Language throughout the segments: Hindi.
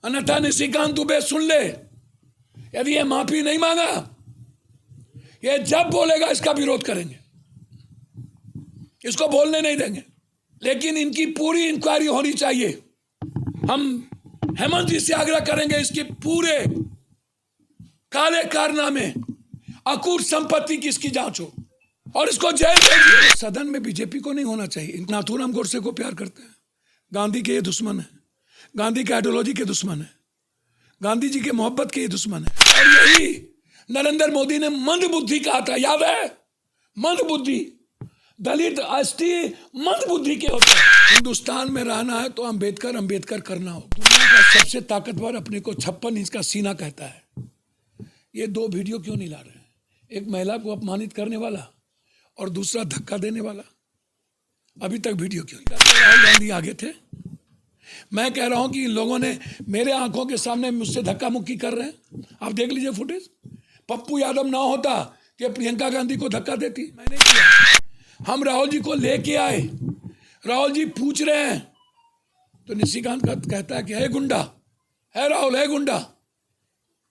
अन्यथा निशिकांत दुबे सुन ले, यदि ये माफी नहीं मांगा, ये जब बोलेगा इसका विरोध करेंगे, इसको बोलने नहीं देंगे। लेकिन इनकी पूरी इंक्वायरी होनी चाहिए। हम हेमंत जी से आग्रह करेंगे इसके पूरे काले कारनामे, अकूत संपत्ति की इसकी जांच हो और इसको जेल भेजिए। सदन में बीजेपी को नहीं होना चाहिए। नाथूराम गोडसे को प्यार करते हैं, गांधी के ये दुश्मन है, गांधी के आइडियोलॉजी के दुश्मन है, गांधी जी के मोहब्बत के ये दुश्मन है। और यही नरेंद्र मोदी ने मंद बुद्धि कहा था, याद है? मंद बुद्धि, दलित अस्थि मंद बुद्धि के होते हैं। हिंदुस्तान में रहना है तो अंबेडकर अंबेडकर करना हो। दुनिया का सबसे ताकतवर अपने को 56 इंच का सीना कहता है। ये दो वीडियो क्यों नहीं ला रहे हैं? एक महिला को अपमानित करने वाला और दूसरा धक्का देने वाला। अभी तक वीडियो क्यों नहीं ला रहे? राहुल गांधी आगे थे। मैं कह रहा हूं कि इन लोगों ने मेरे आंखों के सामने मुझसे धक्का मुक्की कर रहे हैं। आप देख लीजिए फुटेज। पप्पू यादव ना होता कि प्रियंका गांधी को धक्का देती, मैंने किया। हम राहुल जी को लेके आए, राहुल जी पूछ रहे हैं तो निशिकांत कहता है कि है गुंडा, है राहुल, है गुंडा।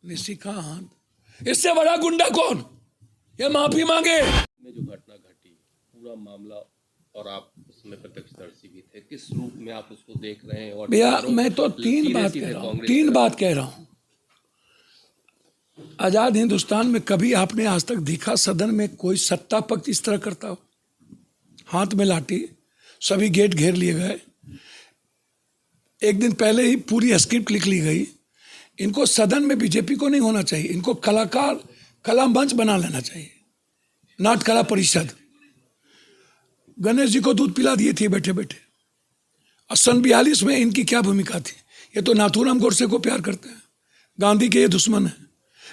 निशिकांत, इससे बड़ा गुंडा कौन? ये माफी मांगे। में जो घटना घटी, पूरा मामला, और आप उसमें प्रत्यक्षदर्शी भी थे, किस रूप में आप उसको देख रहे हैं? और भैया मैं तो तीन बात कह रहा हूं। आजाद हिंदुस्तान में कभी आपने आज तक देखा सदन में कोई सत्ता पक्ष इस तरह करता हो? हाथ में लाठी, सभी गेट घेर लिए गए, एक दिन पहले ही पूरी स्क्रिप्ट लिख ली गई। इनको सदन में बीजेपी को नहीं होना चाहिए, इनको कलाकार कला मंच बना लेना चाहिए, नाट कला परिषद। गणेश जी को दूध पिला दिए थे बैठे बैठे। और सन 42 में इनकी क्या भूमिका थी? ये तो नाथूराम गोडसे को प्यार करते हैं, गांधी के ये दुश्मन है,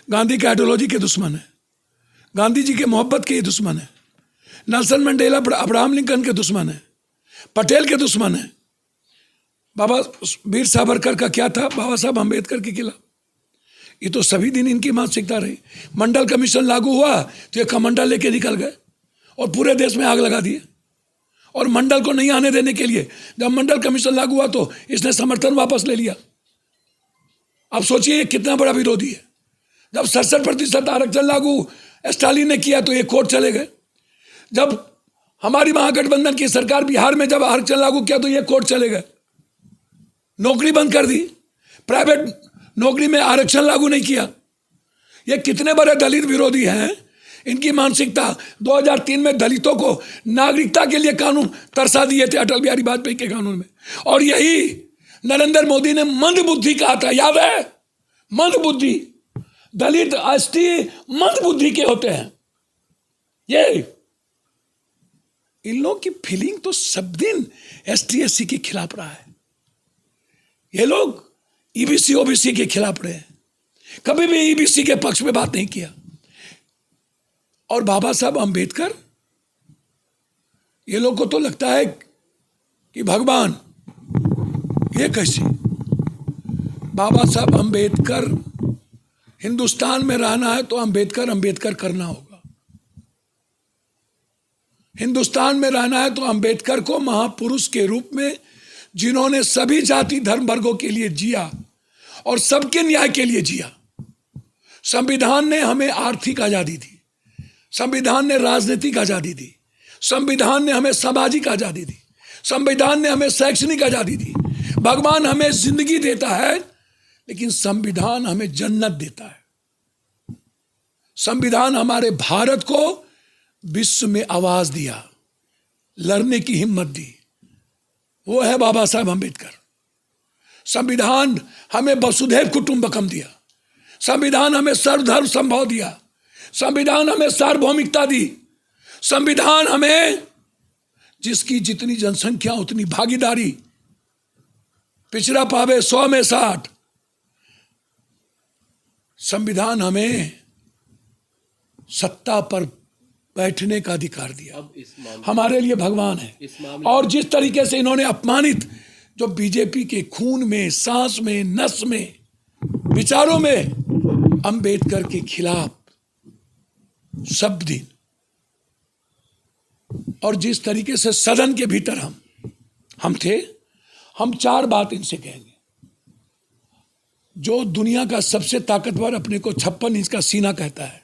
गांधी के आइडियोलॉजी के दुश्मन है, गांधी जी के मोहब्बत के ये दुश्मन है, नेल्सन मंडेला अब्राहम लिंकन के दुश्मन है, पटेल के दुश्मन है। बाबा वीर सावरकर का क्या था? बाबा साहब अम्बेडकर के खिलाफ। ये तो सभी दिन इनकी मानसिकता रही। मंडल कमीशन लागू हुआ तो ये कमंडल लेके निकल गए और पूरे देश में आग लगा दिए। और मंडल को नहीं आने देने के लिए जब मंडल कमीशन लागू हुआ तो इसने समर्थन वापस ले लिया। अब सोचिए ये कितना बड़ा विरोधी है। जब 67% आरक्षण लागू स्टालिन ने किया तो ये कोर्ट चले गए। जब हमारी महागठबंधन की सरकार बिहार में जब आरक्षण लागू किया तो ये कोर्ट चले गए, नौकरी बंद कर दी, प्राइवेट नौकरी में आरक्षण लागू नहीं किया। ये कितने बड़े दलित विरोधी हैं। इनकी मानसिकता 2003 में दलितों को नागरिकता के लिए कानून तरसा दिए थे अटल बिहारी वाजपेयी के कानून में। और यही नरेंद्र मोदी ने मंद बुद्धि कहा था, याद है? मंद बुद्धि, दलित अस्थि मंद बुद्धि के होते हैं। ये इन लोगों की फीलिंग तो सब दिन ST SC के खिलाफ रहा है। ये लोग EBC OBC के खिलाफ रहे हैं, कभी भी EBC के पक्ष में बात नहीं किया। और बाबा साहब अंबेडकर, ये लोग को तो लगता है कि भगवान, ये कैसे? बाबा साहब अंबेडकर, हिंदुस्तान में रहना है तो अंबेडकर अंबेडकर करना होगा। हिंदुस्तान में रहना है तो अंबेडकर को महापुरुष के रूप में, जिन्होंने सभी जाति धर्म वर्गों के लिए जिया और सबके न्याय के लिए जिया। संविधान ने हमें आर्थिक आजादी दी, संविधान ने राजनीतिक आजादी दी, संविधान ने हमें सामाजिक आजादी दी, संविधान ने हमें शैक्षणिक आजादी दी। भगवान हमें जिंदगी देता है लेकिन संविधान हमें जन्नत देता है। संविधान हमारे भारत को विश्व में आवाज दिया, लड़ने की हिम्मत दी, वो है बाबा साहब अंबेडकर। संविधान हमें वसुधैव कुटुंबकम दिया, संविधान हमें सर्वधर्म संभव दिया, संविधान हमें सार्वभौमिकता दी, संविधान हमें जिसकी जितनी जनसंख्या उतनी भागीदारी, पिछड़ा पावे 100 में 60। संविधान हमें सत्ता पर बैठने का अधिकार दिया। हमारे लिए भगवान है। और जिस तरीके से इन्होंने अपमानित, जो बीजेपी के खून में, सांस में, नस में, विचारों में अंबेडकर के खिलाफ सब दिन, और जिस तरीके से सदन के भीतर हम थे, हम 4 बात इनसे कहेंगे। जो दुनिया का सबसे ताकतवर अपने को 56 इंच का सीना कहता है,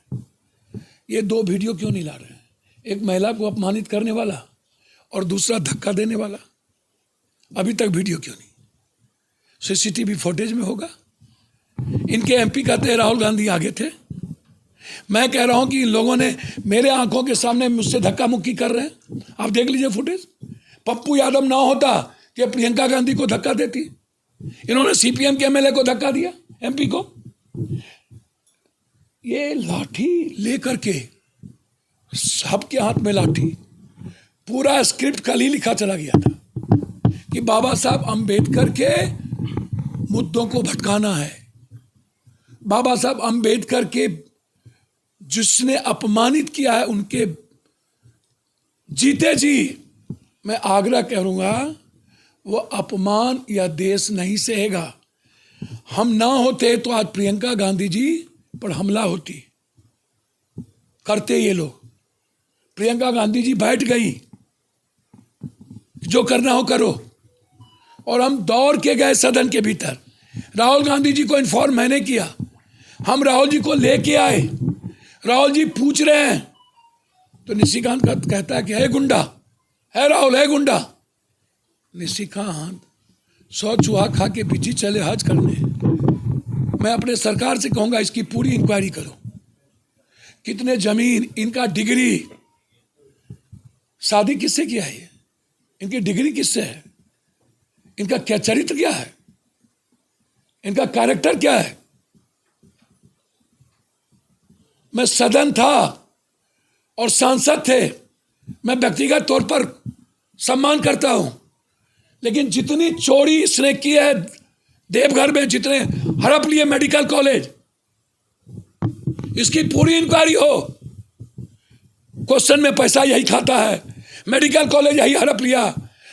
ये दो वीडियो क्यों नहीं ला रहे हैं? एक महिला को अपमानित करने वाला और दूसरा धक्का देने वाला। अभी तक वीडियो क्यों नहीं? सीसीटीवी फुटेज में होगा। इनके एमपी कहते हैं राहुल गांधी आगे थे। मैं कह रहा हूं कि इन लोगों ने मेरे आंखों के सामने मुझसे धक्का मुक्की कर रहे हैं। आप देख लीजिए फुटेज। पप्पू यादव ना होता कि प्रियंका गांधी को धक्का देती। इन्होंने सीपीएम के एमएलए को धक्का दिया, एमपी को। ये लाठी लेकर के, सबके हाथ में लाठी, पूरा स्क्रिप्ट कल ही लिखा चला गया था कि बाबा साहब अंबेडकर के मुद्दों को भटकाना है। बाबा साहब अंबेडकर के जिसने अपमानित किया है, उनके जीते जी मैं आग्रह करूंगा, वो अपमान या देश नहीं सहेगा। हम ना होते तो आज प्रियंका गांधी जी पर हमला होती। करते ये लोग। प्रियंका गांधी जी बैठ गई, जो करना हो करो, और हम दौड़ के गए सदन के भीतर। राहुल गांधी जी को इन्फॉर्म मैंने किया। हम राहुल जी को लेके आए। राहुल जी पूछ रहे हैं तो निशिकांत कहता है कि है गुंडा, है राहुल, है गुंडा। निशिकांत 100 चूहा खा के पीछे चले हज करने। मैं अपने सरकार से कहूंगा इसकी पूरी इंक्वायरी करो। कितने जमीन, इनका डिग्री, शादी किससे किया है, इनकी डिग्री किससे है, इनका क्या चरित्र क्या है, इनका कैरेक्टर क्या है। मैं सदन था और सांसद थे, मैं व्यक्तिगत तौर पर सम्मान करता हूं, लेकिन जितनी चोरी इसने की है देवघर में, जितने हड़प लिए मेडिकल कॉलेज, इसकी पूरी इंक्वायरी हो। क्वेश्चन में पैसा यही खाता है, मेडिकल कॉलेज यही हड़प लिया,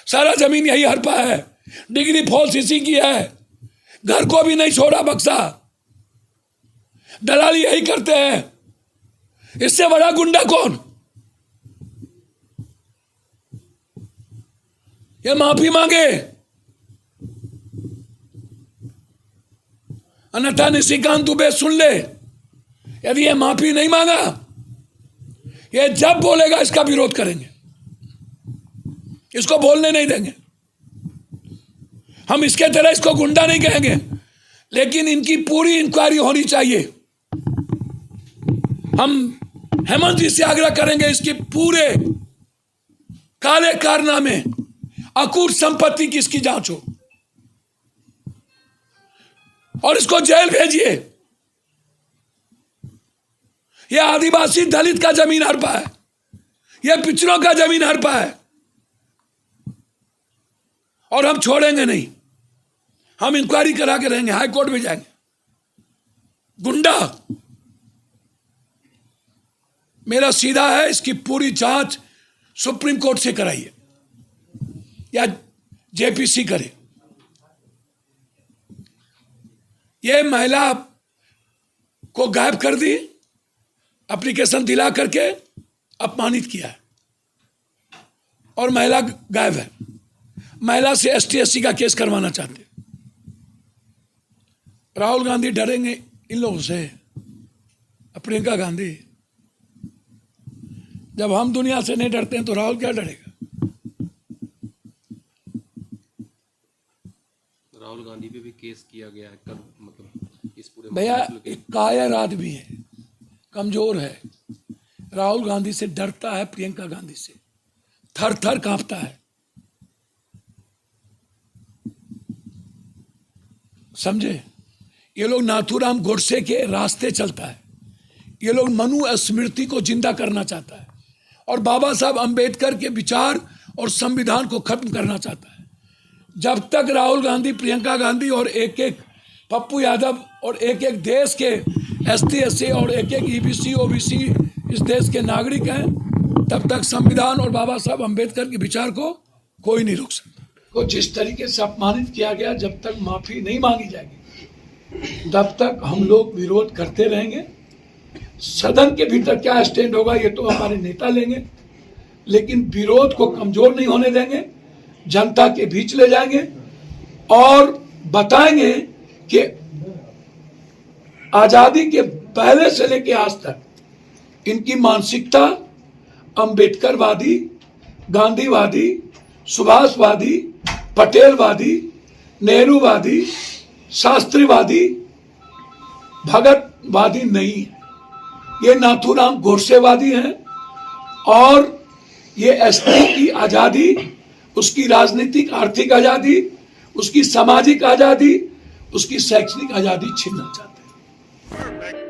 सारा जमीन यही हड़पा है, डिग्री फॉल्स इसी की है, घर को भी नहीं छोड़ा बक्सा, दलाली यही करते हैं। इससे बड़ा गुंडा कौन? ये माफी मांगे, अन्यथा निशिकांत दुबे सुन ले, यदि ये माफी नहीं मांगा, ये जब बोलेगा इसका विरोध करेंगे, इसको बोलने नहीं देंगे। हम इसके तरह इसको गुंडा नहीं कहेंगे, लेकिन इनकी पूरी इंक्वायरी होनी चाहिए। हम हेमंत जी से आग्रह करेंगे इसके पूरे काले कारनामे, अकूट संपत्ति की इसकी जांच हो और इसको जेल भेजिए। यह आदिवासी दलित का जमीन हड़पा है, यह पिछड़ों का जमीन हड़पा है, और हम छोड़ेंगे नहीं। हम इंक्वायरी करा के रहेंगे, हाई कोर्ट में जाएंगे। गुंडा मेरा सीधा है, इसकी पूरी जांच सुप्रीम कोर्ट से कराइए या जेपीसी करे। ये महिला को गायब कर दी, एप्लीकेशन दिला करके अपमानित किया है, और महिला गायब है। महिला से ST/SC का केस करवाना चाहते। राहुल गांधी डरेंगे इन लोगों से, प्रियंका गांधी। जब हम दुनिया से नहीं डरते हैं तो राहुल क्या डरेगा? राहुल गांधी पे भी केस किया गया है, कब मतलब इस पूरे भैया एक कायर आदमी है, कमजोर है। राहुल गांधी से डरता है, प्रियंका गांधी से थर थर कांपता है। समझे? ये लोग नाथूराम गोडसे के रास्ते चलता है। ये लोग मनु स्मृति को जिंदा करना चाहता है और बाबा साहब अंबेडकर के विचार और संविधान को खत्म करना चाहता है। जब तक राहुल गांधी, प्रियंका गांधी और एक एक पप्पू यादव और एक एक देश के ST/SC और एक एक EBC OBC इस देश के नागरिक हैं, तब तक संविधान और बाबा साहब अंबेडकर के विचार को कोई नहीं रोक सकता। को जिस तरीके से अपमानित किया गया, जब तक माफी नहीं मांगी जाएगी तब तक हम लोग विरोध करते रहेंगे। सदन के भीतर क्या स्टैंड होगा ये तो हमारे नेता लेंगे, लेकिन विरोध को कमजोर नहीं होने देंगे। जनता के बीच ले जाएंगे और बताएंगे कि आजादी के पहले से लेकर आज तक इनकी मानसिकता अंबेडकरवादी, गांधीवादी, सुभाषवादी, पटेलवादी, नेहरूवादी, शास्त्रीवादी, भगतवादी नहीं है। ये नाथूराम गोडसेवादी हैं और ये एसटी की आजादी, उसकी राजनीतिक आर्थिक आजादी, उसकी सामाजिक आजादी, उसकी शैक्षणिक आजादी छीनना चाहते हैं।